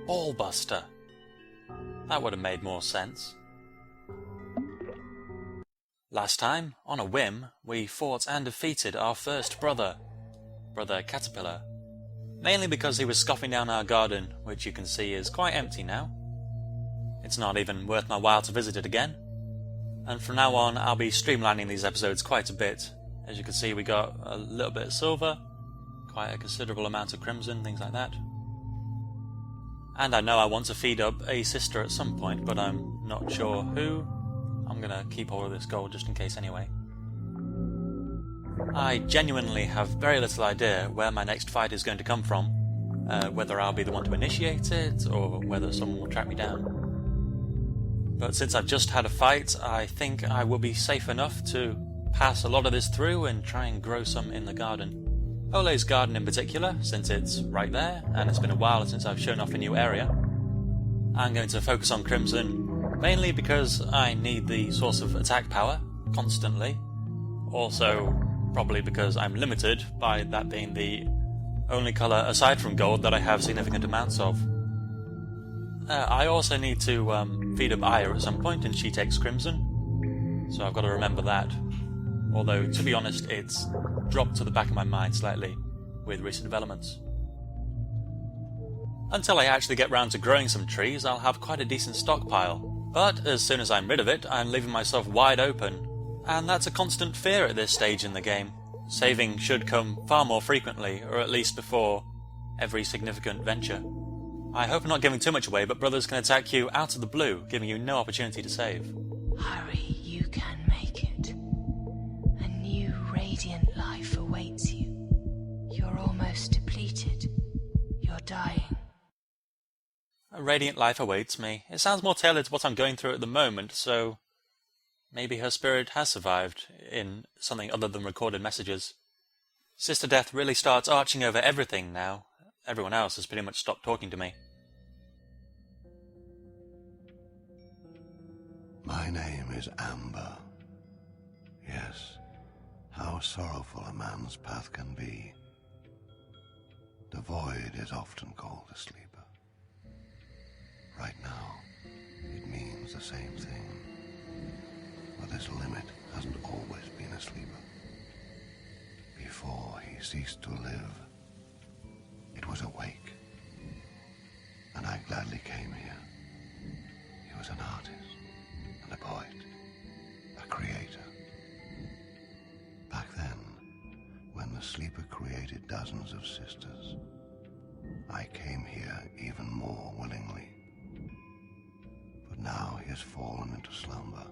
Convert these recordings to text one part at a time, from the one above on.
Ballbuster. That would have made more sense. Last time, on a whim, we fought and defeated our first brother, Brother Caterpillar. Mainly because he was scoffing down our garden, which you can see is quite empty now. It's not even worth my while to visit it again. And from now on, I'll be streamlining these episodes quite a bit. As you can see, we got a little bit of silver, quite a considerable amount of crimson, things like that. And I know I want to feed up a sister at some point, but I'm not sure who. I'm gonna keep all of this gold just in case anyway. I genuinely have very little idea where my next fight is going to come from, whether I'll be the one to initiate it, or whether someone will track me down. But since I've just had a fight, I think I will be safe enough to pass a lot of this through and try and grow some in the garden. Ole's garden in particular, since it's right there, and it's been a while since I've shown off a new area. I'm going to focus on Crimson, mainly because I need the source of attack power, constantly. Also, probably because I'm limited by that being the only colour aside from gold that I have significant amounts of. I also need to feed up Aya at some point, and she takes Crimson, so I've got to remember that. Although, to be honest, it's dropped to the back of my mind slightly with recent developments. Until I actually get round to growing some trees, I'll have quite a decent stockpile, but as soon as I'm rid of it, I'm leaving myself wide open, and that's a constant fear at this stage in the game. Saving should come far more frequently, or at least before every significant venture. I hope I'm not giving too much away, but brothers can attack you out of the blue, giving you no opportunity to save. Hurry, you can make it. A new radiant life awaits you. You're almost depleted. You're dying. A radiant life awaits me. It sounds more tailored to what I'm going through at the moment, so maybe her spirit has survived in something other than recorded messages. Sister Death really starts arching over everything now. Everyone else has pretty much stopped talking to me. My name is Amber. Yes, how sorrowful a man's path can be. The void is often called a sleeper. Right now, it means the same thing. But this limit hasn't always been a sleeper. Before he ceased to live, it was awake. And I gladly came here. He was an artist, and a poet, a creator. Back then, when the sleeper created dozens of sisters, I came here even more willingly. But now he has fallen into slumber,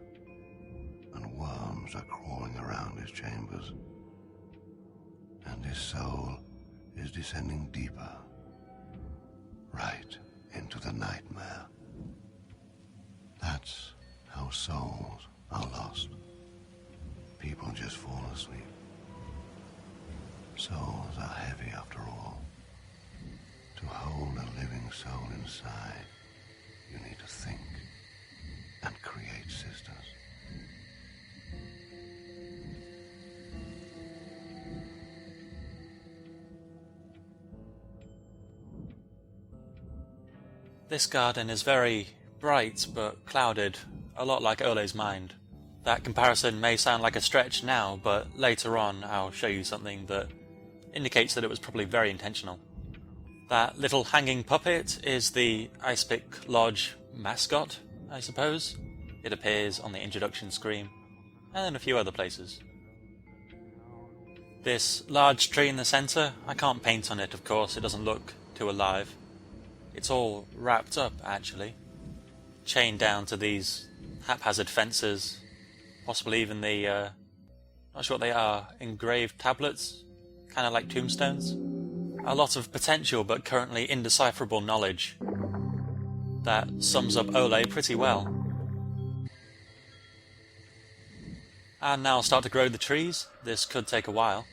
and worms are crawling around his chambers, and his soul is descending deeper, right into the nightmare. That's how souls are lost. People just fall asleep. Souls are heavy after all. To hold a living soul inside, you need to think and create sisters. This garden is very bright but clouded, a lot like Ole's mind. That comparison may sound like a stretch now, but later on I'll show you something that indicates that it was probably very intentional. That little hanging puppet is the Icepick Lodge mascot, I suppose. It appears on the introduction screen, and in a few other places. This large tree in the centre, I can't paint on it, of course, it doesn't look too alive. It's all wrapped up, actually. Chained down to these haphazard fences, possibly even the, not sure what they are, engraved tablets, kind of like tombstones. A lot of potential but currently indecipherable knowledge. That sums up Ole pretty well. And now I'll start to grow the trees. This could take a while.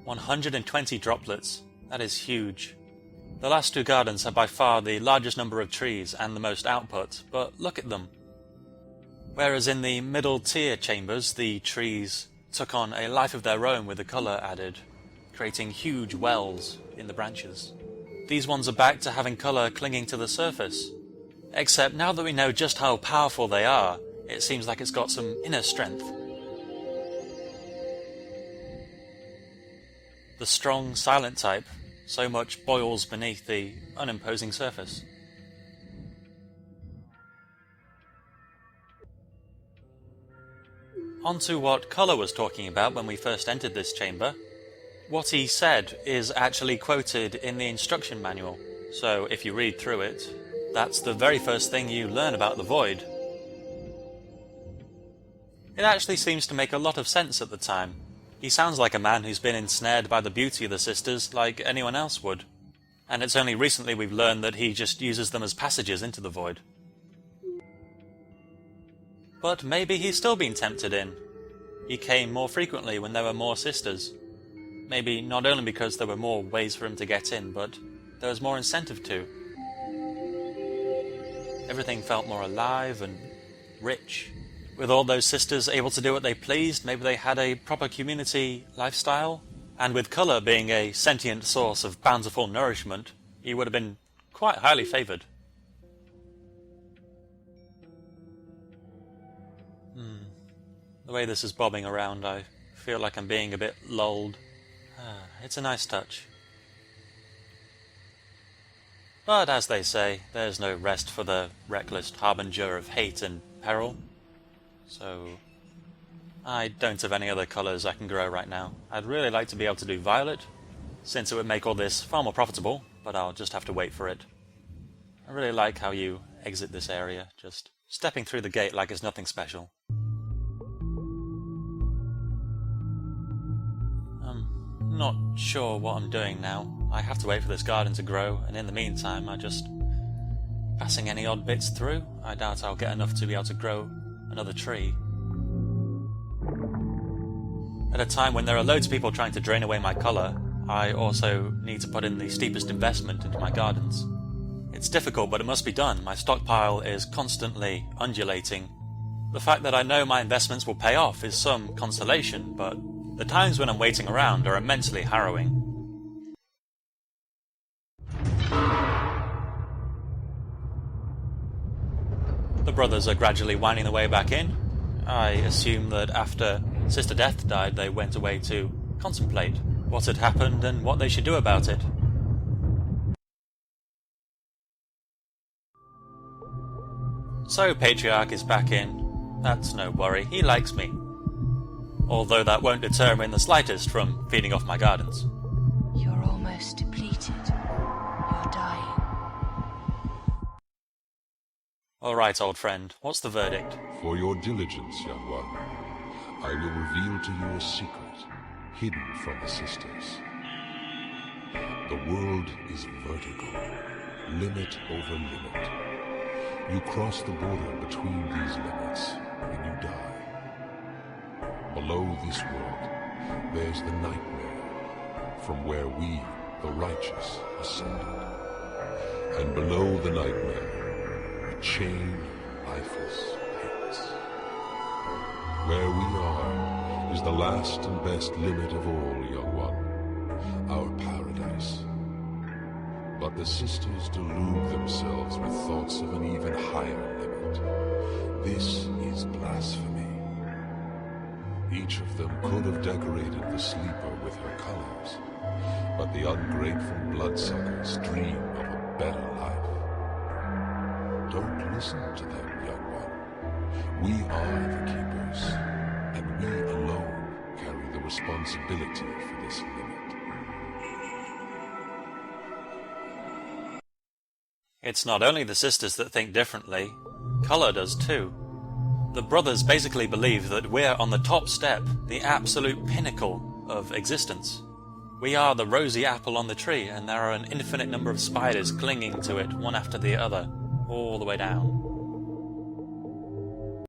"120 droplets. That is huge. The last two gardens have by far the largest number of trees and the most output, but look at them. Whereas in the middle tier chambers, the trees took on a life of their own with the colour added, creating huge wells in the branches. These ones are back to having colour clinging to the surface. Except now that we know just how powerful they are, it seems like it's got some inner strength. The strong, silent type so much boils beneath the unimposing surface. On to what Colour was talking about when we first entered this chamber. What he said is actually quoted in the instruction manual, so if you read through it, that's the very first thing you learn about the Void. It actually seems to make a lot of sense at the time. He sounds like a man who's been ensnared by the beauty of the sisters like anyone else would, and it's only recently we've learned that he just uses them as passages into the Void. But maybe he's still been tempted in. He came more frequently when there were more sisters. Maybe not only because there were more ways for him to get in, but there was more incentive to. Everything felt more alive and rich. With all those sisters able to do what they pleased, maybe they had a proper community lifestyle. And with Colour being a sentient source of bountiful nourishment, he would have been quite highly favoured. The way this is bobbing around, I feel like I'm being a bit lulled. It's a nice touch. But as they say, there's no rest for the reckless harbinger of hate and peril. So I don't have any other colours I can grow right now. I'd really like to be able to do violet, since it would make all this far more profitable, but I'll just have to wait for it. I really like how you exit this area, just stepping through the gate like it's nothing special. I'm not sure what I'm doing now. I have to wait for this garden to grow, and in the meantime I'm just passing any odd bits through. I doubt I'll get enough to be able to grow another tree. At a time when there are loads of people trying to drain away my colour, I also need to put in the steepest investment into my gardens. It's difficult, but it must be done. My stockpile is constantly undulating. The fact that I know my investments will pay off is some consolation, but the times when I'm waiting around are immensely harrowing. The brothers are gradually winding their way back in. I assume that after Sister Death died, they went away to contemplate what had happened and what they should do about it. So Patriarch is back in. That's no worry, he likes me. Although that won't deter him in the slightest from feeding off my gardens. You're almost depleted. You're dying. Alright, old friend, what's the verdict? For your diligence, young one, I will reveal to you a secret hidden from the sisters. The world is vertical, limit over limit. You cross the border between these limits, and you die. Below this world, there's the nightmare, from where we, the righteous, ascended. And below the nightmare, a chain of lifeless pits. Where we are is the last and best limit of all, young one, our paradise. But the sisters delude themselves with thoughts of an even higher limit. This is blasphemy. Each of them could have decorated the sleeper with her colors, but the ungrateful bloodsuckers dream of a better life. Don't listen to them, young one. We are the keepers, and we alone carry the responsibility for this limit. It's not only the sisters that think differently, Colour does too. The brothers basically believe that we're on the top step, the absolute pinnacle of existence. We are the rosy apple on the tree, and there are an infinite number of spiders clinging to it, one after the other, all the way down.